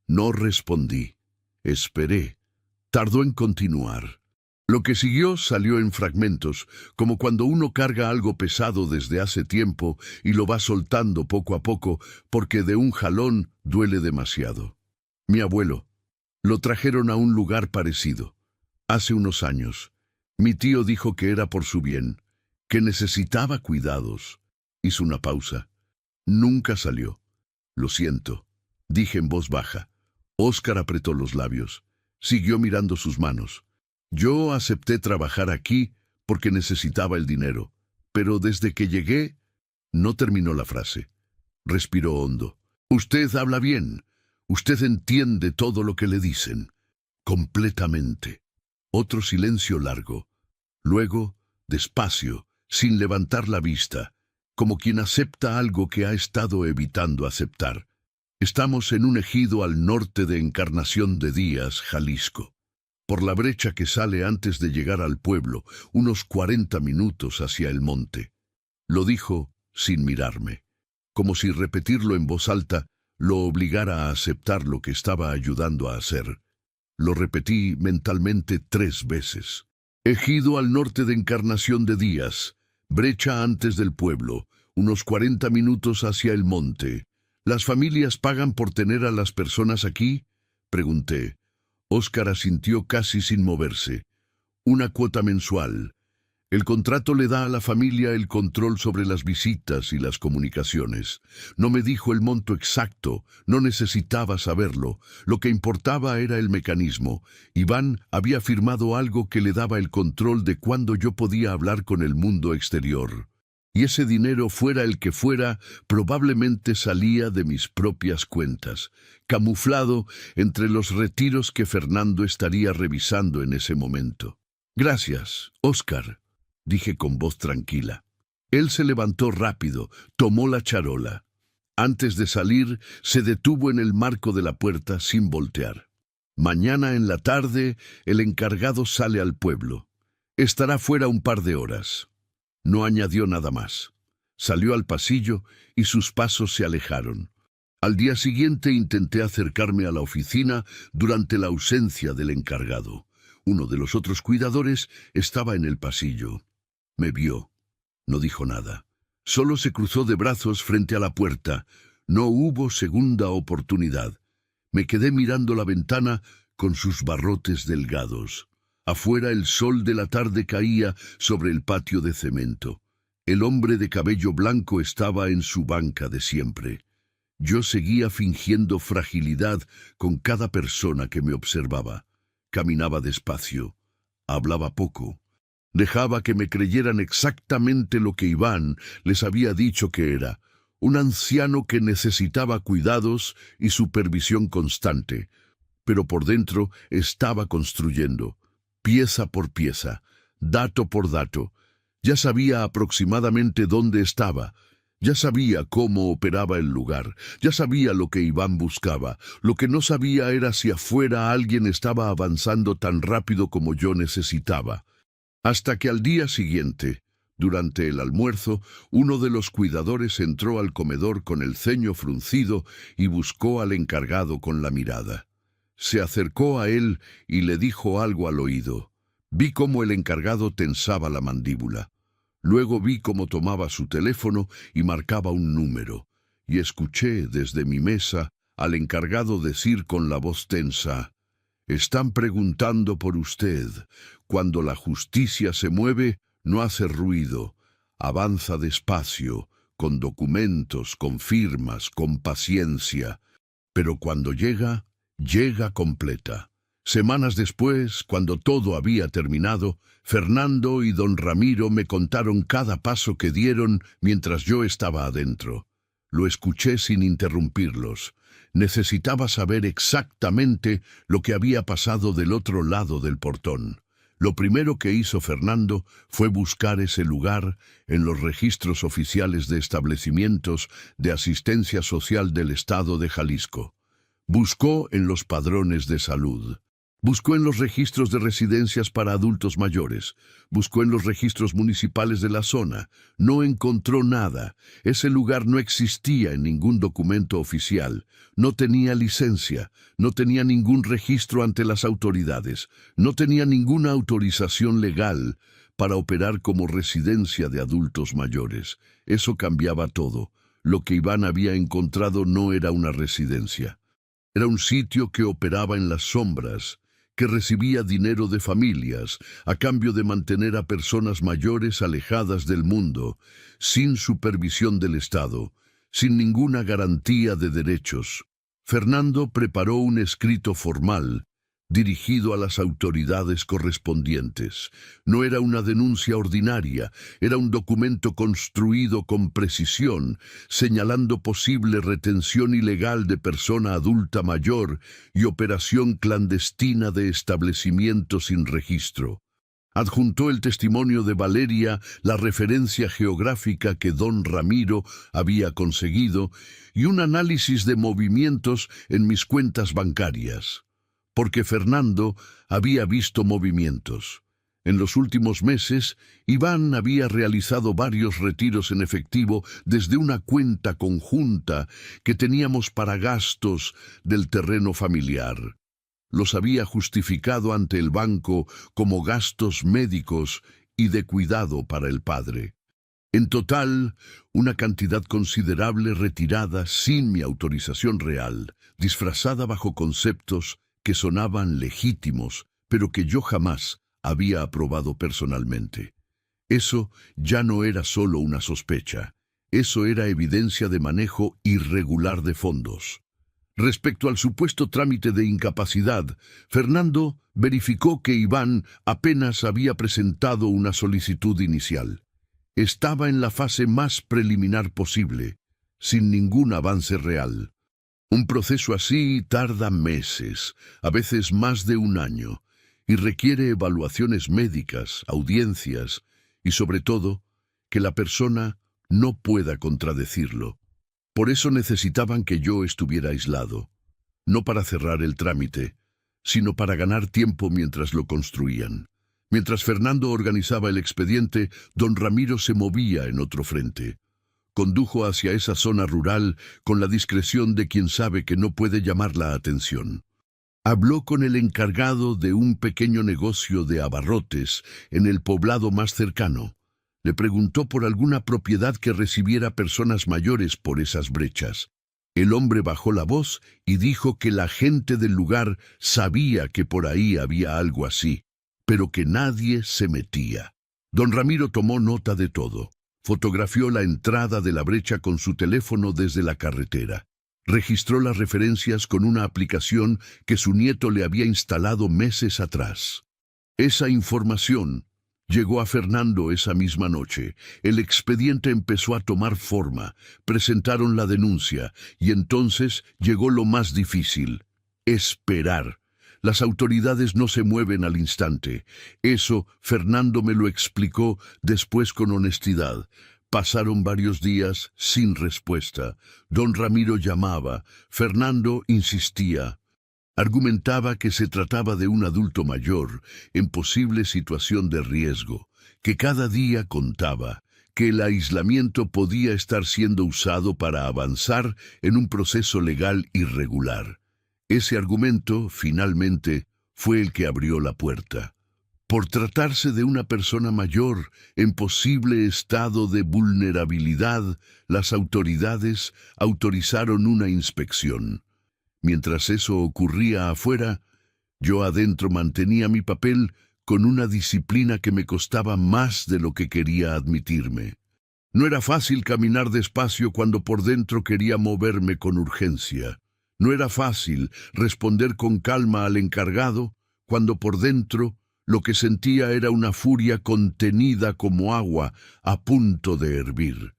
No respondí. Esperé. Tardó en continuar. Lo que siguió salió en fragmentos, como cuando uno carga algo pesado desde hace tiempo y lo va soltando poco a poco, porque de un jalón duele demasiado. Mi abuelo. Lo trajeron a un lugar parecido. Hace unos años. Mi tío dijo que era por su bien, que necesitaba cuidados. Hizo una pausa. Nunca salió. «Lo siento», dije en voz baja. Óscar apretó los labios. Siguió mirando sus manos. «Yo acepté trabajar aquí porque necesitaba el dinero, pero desde que llegué...» No terminó la frase. Respiró hondo. «Usted habla bien. Usted entiende todo lo que le dicen. Completamente». Otro silencio largo. Luego, despacio, sin levantar la vista, como quien acepta algo que ha estado evitando aceptar. «Estamos en un ejido al norte de Encarnación de Díaz, Jalisco. Por la brecha que sale antes de llegar al pueblo, unos 40 minutos hacia el monte». Lo dijo sin mirarme, como si repetirlo en voz alta lo obligara a aceptar lo que estaba ayudando a hacer. Lo repetí mentalmente 3 veces. «Ejido al norte de Encarnación de Díaz, brecha antes del pueblo, unos 40 minutos hacia el monte. ¿Las familias pagan por tener a las personas aquí?», pregunté. Óscar asintió casi sin moverse. «Una cuota mensual. El contrato le da a la familia el control sobre las visitas y las comunicaciones. No me dijo el monto exacto, no necesitaba saberlo. Lo que importaba era el mecanismo. Iván había firmado algo que le daba el control de cuándo yo podía hablar con el mundo exterior. Y ese dinero, fuera el que fuera, probablemente salía de mis propias cuentas, camuflado entre los retiros que Fernando estaría revisando en ese momento. «Gracias, Óscar», dije con voz tranquila. Él se levantó rápido, tomó la charola. Antes de salir, se detuvo en el marco de la puerta sin voltear. Mañana en la tarde el encargado sale al pueblo. Estará fuera un par de horas. No añadió nada más. Salió al pasillo y sus pasos se alejaron. Al día siguiente intenté acercarme a la oficina durante la ausencia del encargado. Uno de los otros cuidadores estaba en el pasillo. Me vio. No dijo nada. Solo se cruzó de brazos frente a la puerta. No hubo segunda oportunidad. Me quedé mirando la ventana con sus barrotes delgados. Afuera el sol de la tarde caía sobre el patio de cemento. El hombre de cabello blanco estaba en su banca de siempre. Yo seguía fingiendo fragilidad con cada persona que me observaba. Caminaba despacio. Hablaba poco. Dejaba que me creyeran exactamente lo que Iván les había dicho que era: un anciano que necesitaba cuidados y supervisión constante. Pero por dentro estaba construyendo, pieza por pieza, dato por dato. Ya sabía aproximadamente dónde estaba. Ya sabía cómo operaba el lugar. Ya sabía lo que Iván buscaba. Lo que no sabía era si afuera alguien estaba avanzando tan rápido como yo necesitaba. Hasta que al día siguiente, durante el almuerzo, uno de los cuidadores entró al comedor con el ceño fruncido y buscó al encargado con la mirada. Se acercó a él y le dijo algo al oído. Vi cómo el encargado tensaba la mandíbula. Luego vi cómo tomaba su teléfono y marcaba un número, y escuché desde mi mesa al encargado decir con la voz tensa: «Están preguntando por usted. Cuando la justicia se mueve, no hace ruido. Avanza despacio, con documentos, con firmas, con paciencia. Pero cuando llega, llega completa». Semanas después, cuando todo había terminado, Fernando y don Ramiro me contaron cada paso que dieron mientras yo estaba adentro. Lo escuché sin interrumpirlos. Necesitaba saber exactamente lo que había pasado del otro lado del portón. Lo primero que hizo Fernando fue buscar ese lugar en los registros oficiales de establecimientos de asistencia social del estado de Jalisco. Buscó en los padrones de salud. Buscó en los registros de residencias para adultos mayores. Buscó en los registros municipales de la zona. No encontró nada. Ese lugar no existía en ningún documento oficial. No tenía licencia. No tenía ningún registro ante las autoridades. No tenía ninguna autorización legal para operar como residencia de adultos mayores. Eso cambiaba todo. Lo que Iván había encontrado no era una residencia. Era un sitio que operaba en las sombras, que recibía dinero de familias a cambio de mantener a personas mayores alejadas del mundo, sin supervisión del Estado, sin ninguna garantía de derechos. Fernando preparó un escrito formal dirigido a las autoridades correspondientes. No era una denuncia ordinaria, era un documento construido con precisión, señalando posible retención ilegal de persona adulta mayor y operación clandestina de establecimiento sin registro. Adjuntó el testimonio de Valeria, la referencia geográfica que don Ramiro había conseguido y un análisis de movimientos en mis cuentas bancarias. Porque Fernando había visto movimientos. En los últimos meses, Iván había realizado varios retiros en efectivo desde una cuenta conjunta que teníamos para gastos del terreno familiar. Los había justificado ante el banco como gastos médicos y de cuidado para el padre. En total, una cantidad considerable retirada sin mi autorización real, disfrazada bajo conceptos que sonaban legítimos, pero que yo jamás había aprobado personalmente. Eso ya no era solo una sospecha, eso era evidencia de manejo irregular de fondos. Respecto al supuesto trámite de incapacidad, Fernando verificó que Iván apenas había presentado una solicitud inicial. Estaba en la fase más preliminar posible, sin ningún avance real. Un proceso así tarda meses, a veces más de un año, y requiere evaluaciones médicas, audiencias y, sobre todo, que la persona no pueda contradecirlo. Por eso necesitaban que yo estuviera aislado, no para cerrar el trámite, sino para ganar tiempo mientras lo construían. Mientras Fernando organizaba el expediente, don Ramiro se movía en otro frente. Condujo hacia esa zona rural con la discreción de quien sabe que no puede llamar la atención. Habló con el encargado de un pequeño negocio de abarrotes en el poblado más cercano. Le preguntó por alguna propiedad que recibiera personas mayores por esas brechas. El hombre bajó la voz y dijo que la gente del lugar sabía que por ahí había algo así, pero que nadie se metía. Don Ramiro tomó nota de todo. Fotografió la entrada de la brecha con su teléfono desde la carretera. Registró las referencias con una aplicación que su nieto le había instalado meses atrás. Esa información llegó a Fernando esa misma noche. El expediente empezó a tomar forma. Presentaron la denuncia y entonces llegó lo más difícil: esperar. Las autoridades no se mueven al instante. Eso Fernando me lo explicó después con honestidad. Pasaron varios días sin respuesta. Don Ramiro llamaba. Fernando insistía. Argumentaba que se trataba de un adulto mayor, en posible situación de riesgo, que cada día contaba, que el aislamiento podía estar siendo usado para avanzar en un proceso legal irregular. Ese argumento, finalmente, fue el que abrió la puerta. Por tratarse de una persona mayor en posible estado de vulnerabilidad, las autoridades autorizaron una inspección. Mientras eso ocurría afuera, yo adentro mantenía mi papel con una disciplina que me costaba más de lo que quería admitirme. No era fácil caminar despacio cuando por dentro quería moverme con urgencia. No era fácil responder con calma al encargado cuando por dentro lo que sentía era una furia contenida como agua a punto de hervir.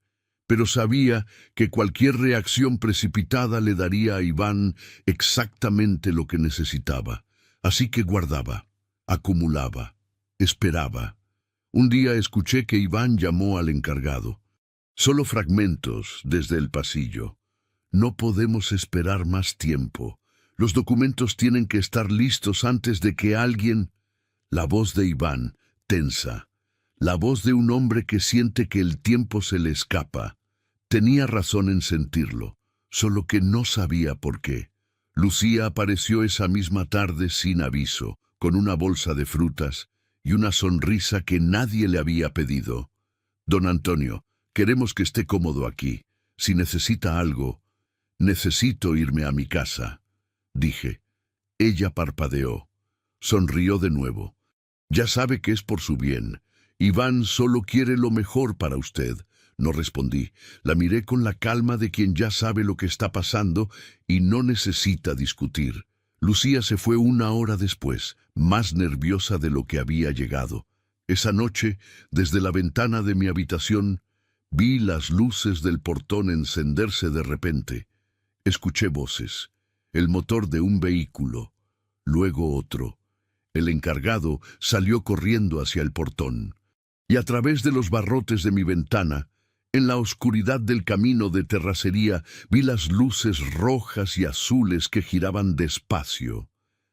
Pero sabía que cualquier reacción precipitada le daría a Iván exactamente lo que necesitaba. Así que guardaba, acumulaba, esperaba. Un día escuché que Iván llamó al encargado. Solo fragmentos desde el pasillo. No podemos esperar más tiempo. Los documentos tienen que estar listos antes de que alguien... La voz de Iván, tensa. La voz de un hombre que siente que el tiempo se le escapa. Tenía razón en sentirlo, solo que no sabía por qué. Lucía apareció esa misma tarde sin aviso, con una bolsa de frutas y una sonrisa que nadie le había pedido. Don Antonio, queremos que esté cómodo aquí. Si necesita algo, necesito irme a mi casa, dije. Ella parpadeó. Sonrió de nuevo. Ya sabe que es por su bien. Iván solo quiere lo mejor para usted. No respondí. La miré con la calma de quien ya sabe lo que está pasando y no necesita discutir. Lucía se fue 1 hora después, más nerviosa de lo que había llegado. Esa noche, desde la ventana de mi habitación, vi las luces del portón encenderse de repente. Escuché voces, el motor de un vehículo, luego otro. El encargado salió corriendo hacia el portón. Y a través de los barrotes de mi ventana, en la oscuridad del camino de terracería, vi las luces rojas y azules que giraban despacio.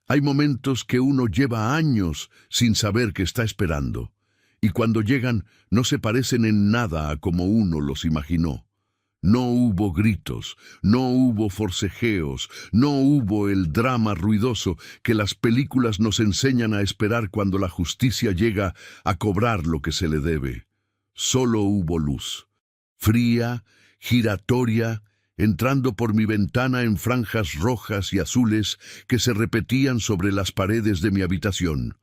Hay momentos que uno lleva años sin saber que está esperando, y cuando llegan no se parecen en nada a como uno los imaginó. No hubo gritos, no hubo forcejeos, no hubo el drama ruidoso que las películas nos enseñan a esperar cuando la justicia llega a cobrar lo que se le debe. Solo hubo luz, fría, giratoria, entrando por mi ventana en franjas rojas y azules que se repetían sobre las paredes de mi habitación.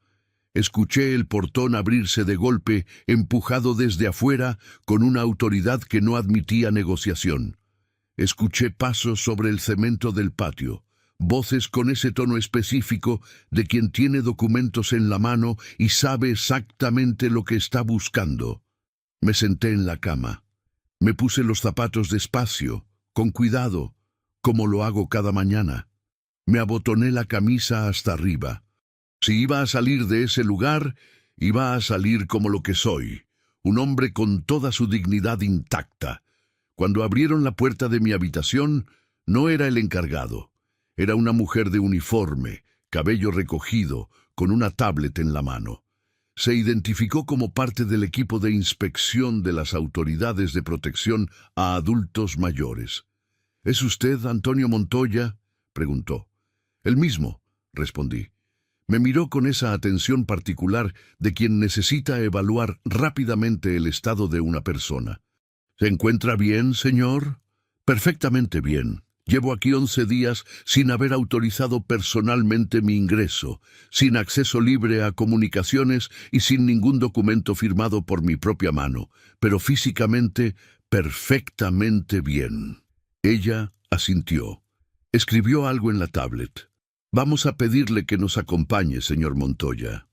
Escuché el portón abrirse de golpe, empujado desde afuera, con una autoridad que no admitía negociación. Escuché pasos sobre el cemento del patio, voces con ese tono específico de quien tiene documentos en la mano y sabe exactamente lo que está buscando. Me senté en la cama. Me puse los zapatos despacio, con cuidado, como lo hago cada mañana. Me abotoné la camisa hasta arriba. Si iba a salir de ese lugar, iba a salir como lo que soy, un hombre con toda su dignidad intacta. Cuando abrieron la puerta de mi habitación, no era el encargado. Era una mujer de uniforme, cabello recogido, con una tablet en la mano. Se identificó como parte del equipo de inspección de las autoridades de protección a adultos mayores. ¿Es usted Antonio Montoya?, preguntó. El mismo, respondí. Me miró con esa atención particular de quien necesita evaluar rápidamente el estado de una persona. ¿Se encuentra bien, señor? Perfectamente bien. Llevo aquí 11 días sin haber autorizado personalmente mi ingreso, sin acceso libre a comunicaciones y sin ningún documento firmado por mi propia mano, pero físicamente perfectamente bien. Ella asintió. Escribió algo en la tablet. Vamos a pedirle que nos acompañe, señor Montoya.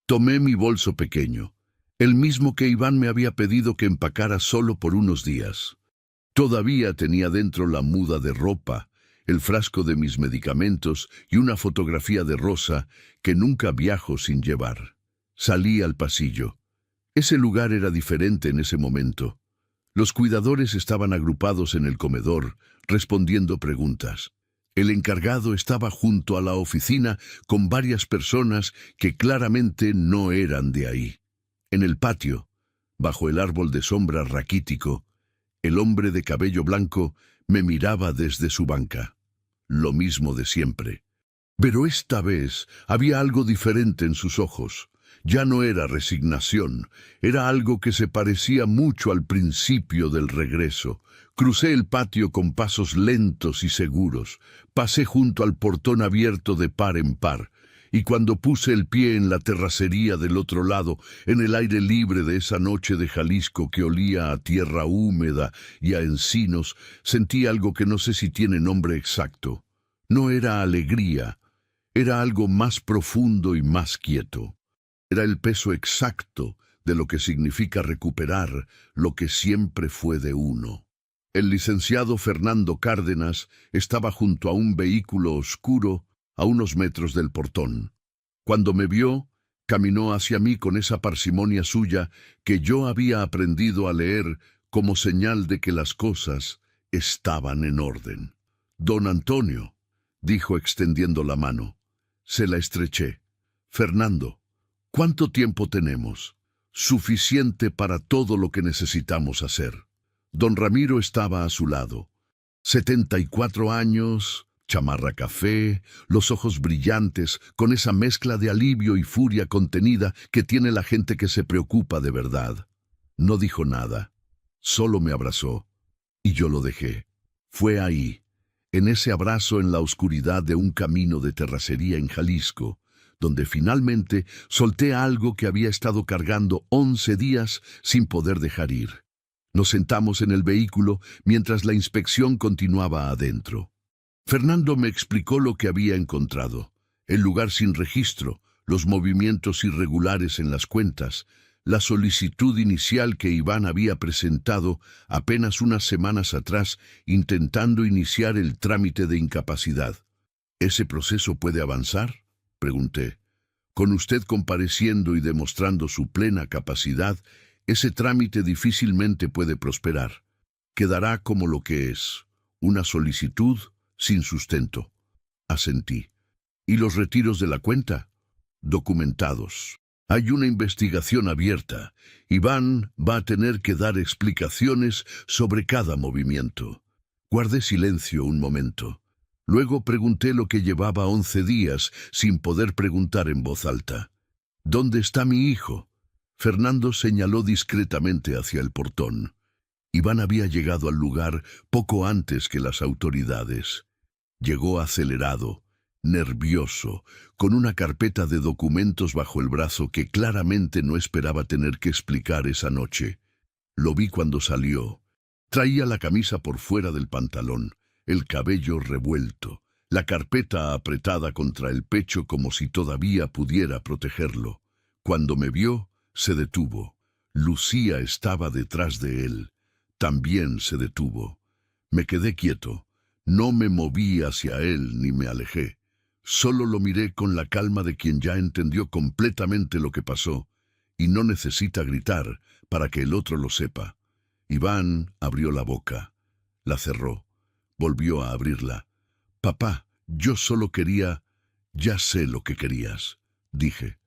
Tomé mi bolso pequeño, el mismo que Iván me había pedido que empacara solo por unos días. Todavía tenía dentro la muda de ropa, el frasco de mis medicamentos y una fotografía de Rosa que nunca viajo sin llevar. Salí al pasillo. Ese lugar era diferente en ese momento. Los cuidadores estaban agrupados en el comedor, respondiendo preguntas. El encargado estaba junto a la oficina con varias personas que claramente no eran de ahí. En el patio, bajo el árbol de sombra raquítico, el hombre de cabello blanco me miraba desde su banca. Lo mismo de siempre. Pero esta vez había algo diferente en sus ojos. Ya no era resignación, era algo que se parecía mucho al principio del regreso. Crucé el patio con pasos lentos y seguros. Pasé junto al portón abierto de par en par. Y cuando puse el pie en la terracería del otro lado, en el aire libre de esa noche de Jalisco que olía a tierra húmeda y a encinos, sentí algo que no sé si tiene nombre exacto. No era alegría, era algo más profundo y más quieto. Era el peso exacto de lo que significa recuperar lo que siempre fue de uno. El licenciado Fernando Cárdenas estaba junto a un vehículo oscuro a unos metros del portón. Cuando me vio, caminó hacia mí con esa parsimonia suya que yo había aprendido a leer como señal de que las cosas estaban en orden. «Don Antonio», dijo extendiendo la mano. Se la estreché. «Fernando, ¿cuánto tiempo tenemos?» «Suficiente para todo lo que necesitamos hacer». Don Ramiro estaba a su lado. 74 años, chamarra café, los ojos brillantes, con esa mezcla de alivio y furia contenida que tiene la gente que se preocupa de verdad. No dijo nada, solo me abrazó, y yo lo dejé. Fue ahí, en ese abrazo en la oscuridad de un camino de terracería en Jalisco, donde finalmente solté algo que había estado cargando 11 días sin poder dejar ir. Nos sentamos en el vehículo mientras la inspección continuaba adentro. Fernando me explicó lo que había encontrado: el lugar sin registro, los movimientos irregulares en las cuentas, la solicitud inicial que Iván había presentado apenas unas semanas atrás intentando iniciar el trámite de incapacidad. ¿Ese proceso puede avanzar?, pregunté. Con usted compareciendo y demostrando su plena capacidad, ese trámite difícilmente puede prosperar. Quedará como lo que es, una solicitud sin sustento. Asentí. ¿Y los retiros de la cuenta? Documentados. Hay una investigación abierta. Iván va a tener que dar explicaciones sobre cada movimiento. Guardé silencio un momento. Luego pregunté lo que llevaba 11 días sin poder preguntar en voz alta. ¿Dónde está mi hijo? Fernando señaló discretamente hacia el portón. Iván había llegado al lugar poco antes que las autoridades. Llegó acelerado, nervioso, con una carpeta de documentos bajo el brazo que claramente no esperaba tener que explicar esa noche. Lo vi cuando salió. Traía la camisa por fuera del pantalón, el cabello revuelto, la carpeta apretada contra el pecho como si todavía pudiera protegerlo. Cuando me vio, se detuvo. Lucía estaba detrás de él. También se detuvo. Me quedé quieto. No me moví hacia él ni me alejé. Solo lo miré con la calma de quien ya entendió completamente lo que pasó y no necesita gritar para que el otro lo sepa. Iván abrió la boca. La cerró. Volvió a abrirla. «Papá, yo solo quería...» Ya sé lo que querías, dije.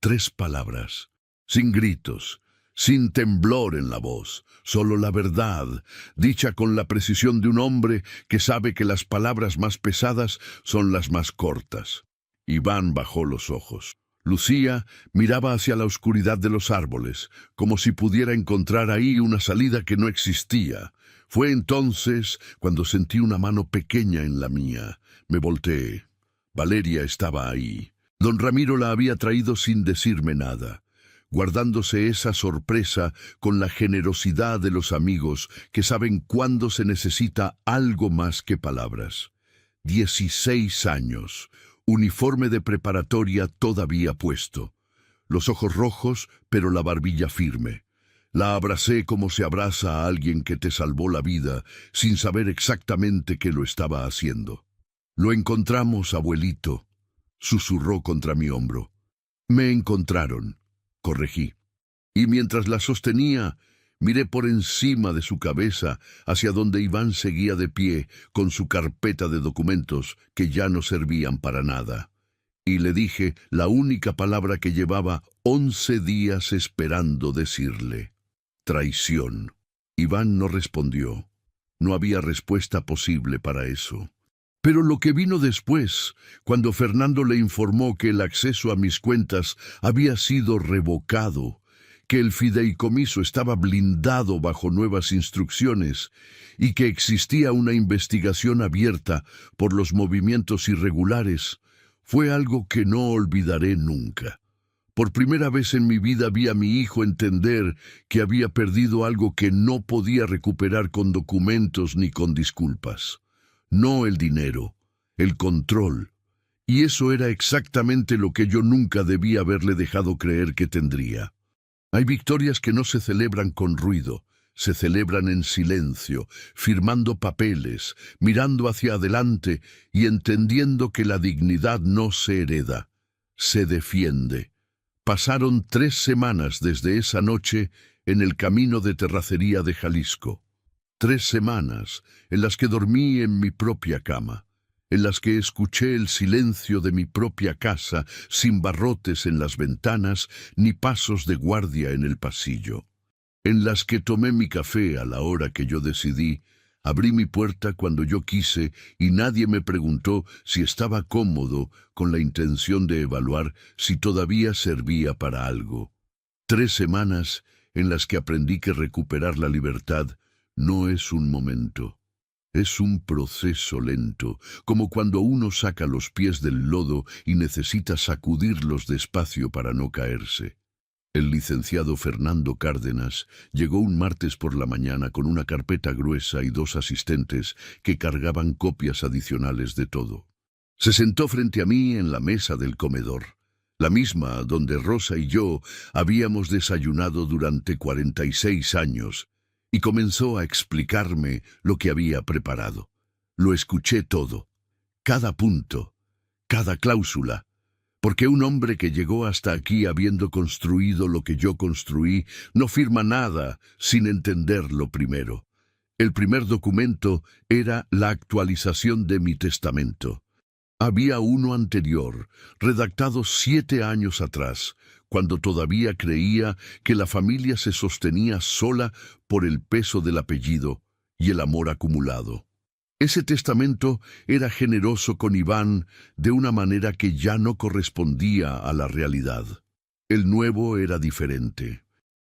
3 palabras, sin gritos, sin temblor en la voz, solo la verdad, dicha con la precisión de un hombre que sabe que las palabras más pesadas son las más cortas. Iván bajó los ojos. Lucía miraba hacia la oscuridad de los árboles, como si pudiera encontrar ahí una salida que no existía. Fue entonces cuando sentí una mano pequeña en la mía. Me volteé. Valeria estaba ahí. Don Ramiro la había traído sin decirme nada, guardándose esa sorpresa con la generosidad de los amigos que saben cuándo se necesita algo más que palabras. 16 años, uniforme de preparatoria todavía puesto, los ojos rojos pero la barbilla firme. La abracé como se abraza a alguien que te salvó la vida sin saber exactamente qué lo estaba haciendo. «Lo encontramos, abuelito», susurró contra mi hombro. «Me encontraron», corregí. Y mientras la sostenía, miré por encima de su cabeza hacia donde Iván seguía de pie con su carpeta de documentos que ya no servían para nada. Y le dije la única palabra que llevaba 11 días esperando decirle: traición. Iván no respondió. No había respuesta posible para eso. Pero lo que vino después, cuando Fernando le informó que el acceso a mis cuentas había sido revocado, que el fideicomiso estaba blindado bajo nuevas instrucciones y que existía una investigación abierta por los movimientos irregulares, fue algo que no olvidaré nunca. Por primera vez en mi vida vi a mi hijo entender que había perdido algo que no podía recuperar con documentos ni con disculpas. No el dinero, el control. Y eso era exactamente lo que yo nunca debía haberle dejado creer que tendría. Hay victorias que no se celebran con ruido, se celebran en silencio, firmando papeles, mirando hacia adelante y entendiendo que la dignidad no se hereda, se defiende. Pasaron 3 semanas desde esa noche en el camino de terracería de Jalisco. 3 semanas en las que dormí en mi propia cama, en las que escuché el silencio de mi propia casa sin barrotes en las ventanas ni pasos de guardia en el pasillo, en las que tomé mi café a la hora que yo decidí, abrí mi puerta cuando yo quise y nadie me preguntó si estaba cómodo con la intención de evaluar si todavía servía para algo. 3 semanas en las que aprendí que recuperar la libertad no es un momento, es un proceso lento, como cuando uno saca los pies del lodo y necesita sacudirlos despacio para no caerse. El licenciado Fernando Cárdenas llegó un martes por la mañana con una carpeta gruesa y 2 asistentes que cargaban copias adicionales de todo. Se sentó frente a mí en la mesa del comedor, la misma donde Rosa y yo habíamos desayunado durante 46 años, y comenzó a explicarme lo que había preparado. Lo escuché todo, cada punto, cada cláusula, porque un hombre que llegó hasta aquí habiendo construido lo que yo construí no firma nada sin entenderlo primero. El primer documento era la actualización de mi testamento. Había uno anterior, redactado 7 años atrás, cuando todavía creía que la familia se sostenía sola por el peso del apellido y el amor acumulado. Ese testamento era generoso con Iván de una manera que ya no correspondía a la realidad. El nuevo era diferente.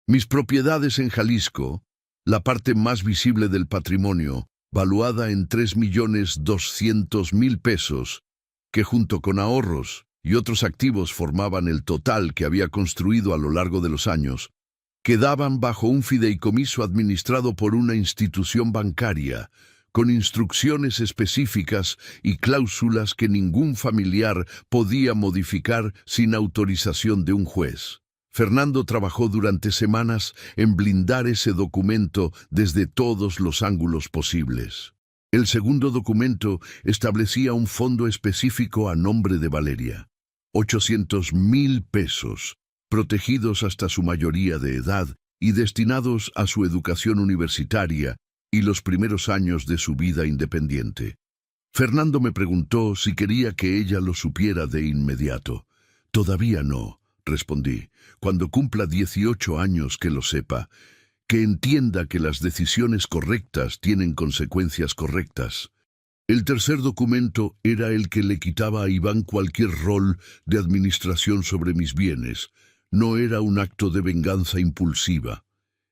Mis propiedades en Jalisco, la parte más visible del patrimonio, valuada en 3.200.000 pesos, que junto con ahorros y otros activos formaban el total que había construido a lo largo de los años, quedaban bajo un fideicomiso administrado por una institución bancaria, con instrucciones específicas y cláusulas que ningún familiar podía modificar sin autorización de un juez. Fernando trabajó durante semanas en blindar ese documento desde todos los ángulos posibles. El segundo documento establecía un fondo específico a nombre de Valeria. 800.000 pesos, protegidos hasta su mayoría de edad y destinados a su educación universitaria y los primeros años de su vida independiente. Fernando me preguntó si quería que ella lo supiera de inmediato. Todavía no, respondí. Cuando cumpla 18 años que lo sepa, que entienda que las decisiones correctas tienen consecuencias correctas. El tercer documento era el que le quitaba a Iván cualquier rol de administración sobre mis bienes. No era un acto de venganza impulsiva.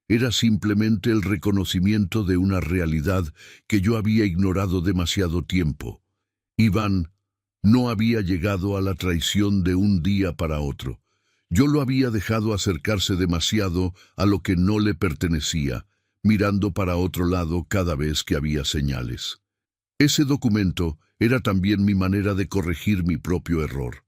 Era simplemente el reconocimiento de una realidad que yo había ignorado demasiado tiempo. Iván no había llegado a la traición de un día para otro. Yo lo había dejado acercarse demasiado a lo que no le pertenecía, mirando para otro lado cada vez que había señales. Ese documento era también mi manera de corregir mi propio error.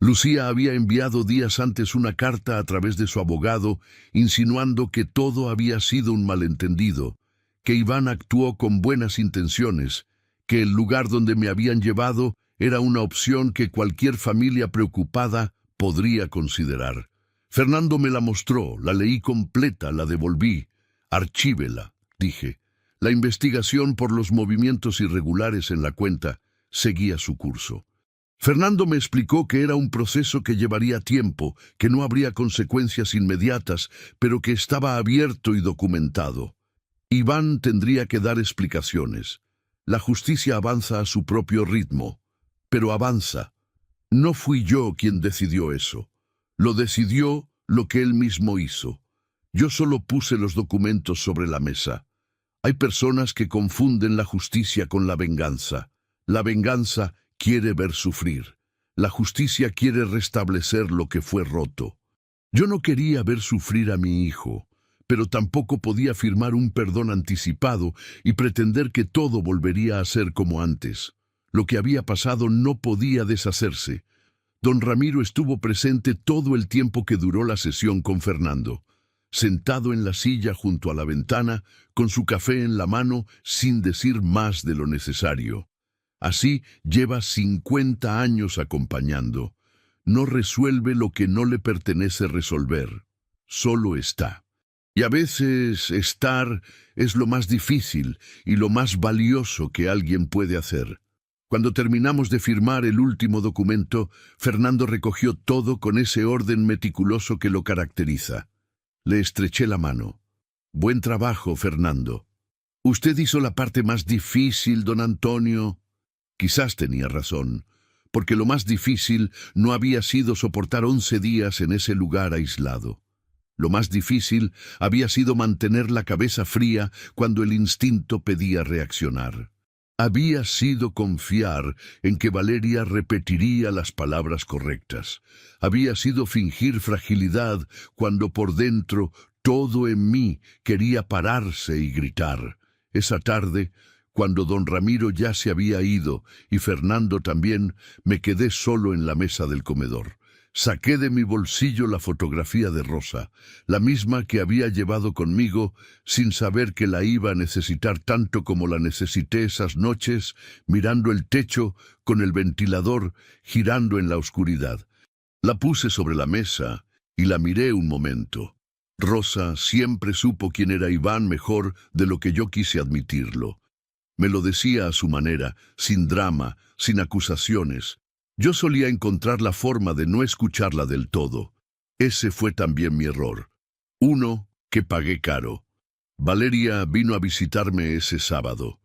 Lucía había enviado días antes una carta a través de su abogado insinuando que todo había sido un malentendido, que Iván actuó con buenas intenciones, que el lugar donde me habían llevado era una opción que cualquier familia preocupada podría considerar. Fernando me la mostró, la leí completa, la devolví. Archívela, dije. La investigación por los movimientos irregulares en la cuenta seguía su curso. Fernando me explicó que era un proceso que llevaría tiempo, que no habría consecuencias inmediatas, pero que estaba abierto y documentado. Iván tendría que dar explicaciones. La justicia avanza a su propio ritmo, pero avanza. No fui yo quien decidió eso. Lo decidió lo que él mismo hizo. Yo solo puse los documentos sobre la mesa. Hay personas que confunden la justicia con la venganza. La venganza quiere ver sufrir. La justicia quiere restablecer lo que fue roto. Yo no quería ver sufrir a mi hijo, pero tampoco podía firmar un perdón anticipado y pretender que todo volvería a ser como antes. Lo que había pasado no podía deshacerse. Don Ramiro estuvo presente todo el tiempo que duró la sesión con Fernando, sentado en la silla junto a la ventana, con su café en la mano, sin decir más de lo necesario. Así lleva 50 años acompañando. No resuelve lo que no le pertenece resolver. Solo está. Y a veces estar es lo más difícil y lo más valioso que alguien puede hacer. Cuando terminamos de firmar el último documento, Fernando recogió todo con ese orden meticuloso que lo caracteriza. Le estreché la mano. Buen trabajo, Fernando. Usted hizo la parte más difícil, don Antonio. Quizás tenía razón, porque lo más difícil no había sido soportar 11 días en ese lugar aislado. Lo más difícil había sido mantener la cabeza fría cuando el instinto pedía reaccionar. Había sido confiar en que Valeria repetiría las palabras correctas. Había sido fingir fragilidad cuando por dentro todo en mí quería pararse y gritar. Esa tarde, cuando don Ramiro ya se había ido y Fernando también, me quedé solo en la mesa del comedor. Saqué de mi bolsillo la fotografía de Rosa, la misma que había llevado conmigo, sin saber que la iba a necesitar tanto como la necesité esas noches, mirando el techo con el ventilador girando en la oscuridad. La puse sobre la mesa y la miré un momento. Rosa siempre supo quién era Iván mejor de lo que yo quise admitirlo. Me lo decía a su manera, sin drama, sin acusaciones. Yo solía encontrar la forma de no escucharla del todo. Ese fue también mi error. Uno que pagué caro. Valeria vino a visitarme ese sábado.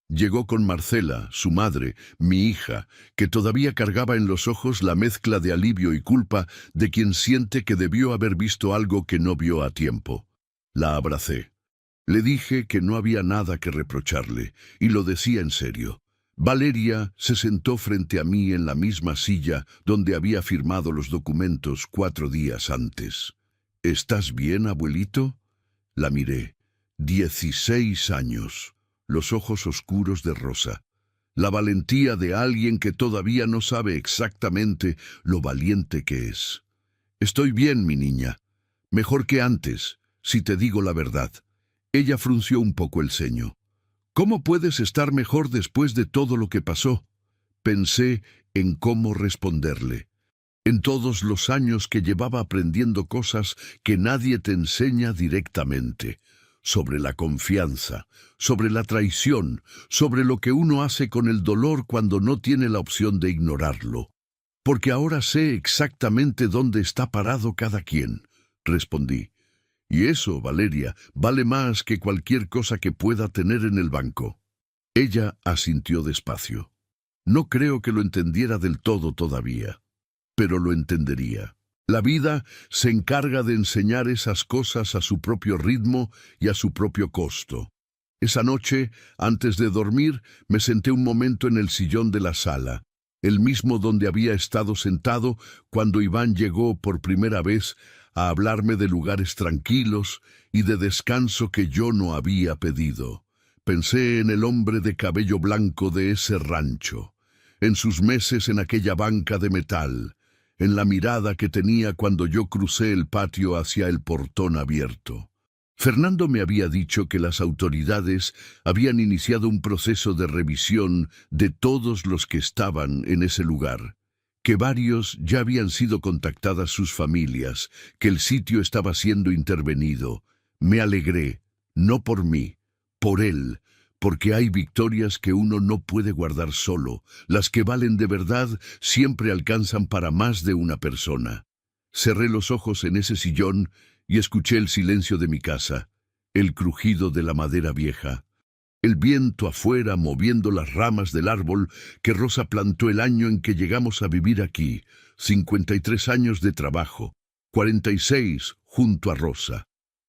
Llegó con Marcela, su madre, mi hija, que todavía cargaba en los ojos la mezcla de alivio y culpa de quien siente que debió haber visto algo que no vio a tiempo. La abracé. Le dije que no había nada que reprocharle, y lo decía en serio. Valeria se sentó frente a mí en la misma silla donde había firmado los documentos 4 días antes. ¿Estás bien, abuelito? La miré. 16 años. Los ojos oscuros de Rosa. La valentía de alguien que todavía no sabe exactamente lo valiente que es. Estoy bien, mi niña. Mejor que antes, si te digo la verdad. Ella frunció un poco el ceño. ¿Cómo puedes estar mejor después de todo lo que pasó? Pensé en cómo responderle. En todos los años que llevaba aprendiendo cosas que nadie te enseña directamente. sobre la confianza, sobre la traición, sobre lo que uno hace con el dolor cuando no tiene la opción de ignorarlo. Porque ahora sé exactamente dónde está parado cada quien, respondí. Y eso, Valeria, vale más que cualquier cosa que pueda tener en el banco. Ella asintió despacio. No creo que lo entendiera del todo todavía, pero lo entendería. La vida se encarga de enseñar esas cosas a su propio ritmo y a su propio costo. Esa noche, antes de dormir, me senté un momento en el sillón de la sala, el mismo donde había estado sentado cuando Iván llegó por primera vez a hablarme de lugares tranquilos y de descanso que yo no había pedido. Pensé en el hombre de cabello blanco de ese rancho, en sus meses en aquella banca de metal, en la mirada que tenía cuando yo crucé el patio hacia el portón abierto. Fernando me había dicho que las autoridades habían iniciado un proceso de revisión de todos los que estaban en ese lugar, que varios ya habían sido contactadas sus familias, que el sitio estaba siendo intervenido. Me alegré, no por mí, por él, porque hay victorias que uno no puede guardar solo. Las que valen de verdad siempre alcanzan para más de una persona. Cerré los ojos en ese sillón y escuché el silencio de mi casa, el crujido de la madera vieja, el viento afuera moviendo las ramas del árbol que Rosa plantó el año en que llegamos a vivir aquí, 53 años de trabajo, 46 junto a Rosa,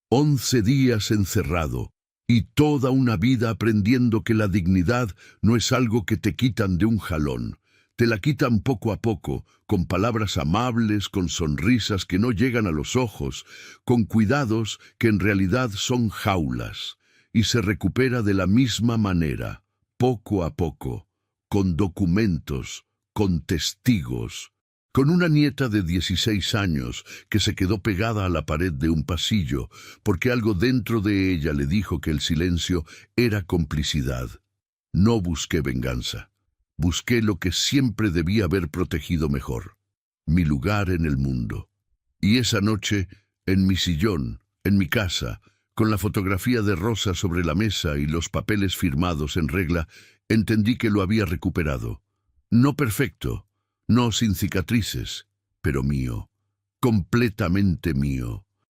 11 días encerrado, y toda una vida aprendiendo que la dignidad no es algo que te quitan de un jalón. Te la quitan poco a poco, con palabras amables, con sonrisas que no llegan a los ojos, con cuidados que en realidad son jaulas, y se recupera de la misma manera, poco a poco, con documentos, con testigos, con una nieta de 16 años que se quedó pegada a la pared de un pasillo porque algo dentro de ella le dijo que el silencio era complicidad. No busqué venganza. Busqué lo que siempre debía haber protegido mejor, mi lugar en el mundo. Y esa noche, en mi sillón, en mi casa, con la fotografía de Rosa sobre la mesa y los papeles firmados en regla, entendí que lo había recuperado. No perfecto, no sin cicatrices, pero mío, completamente mío.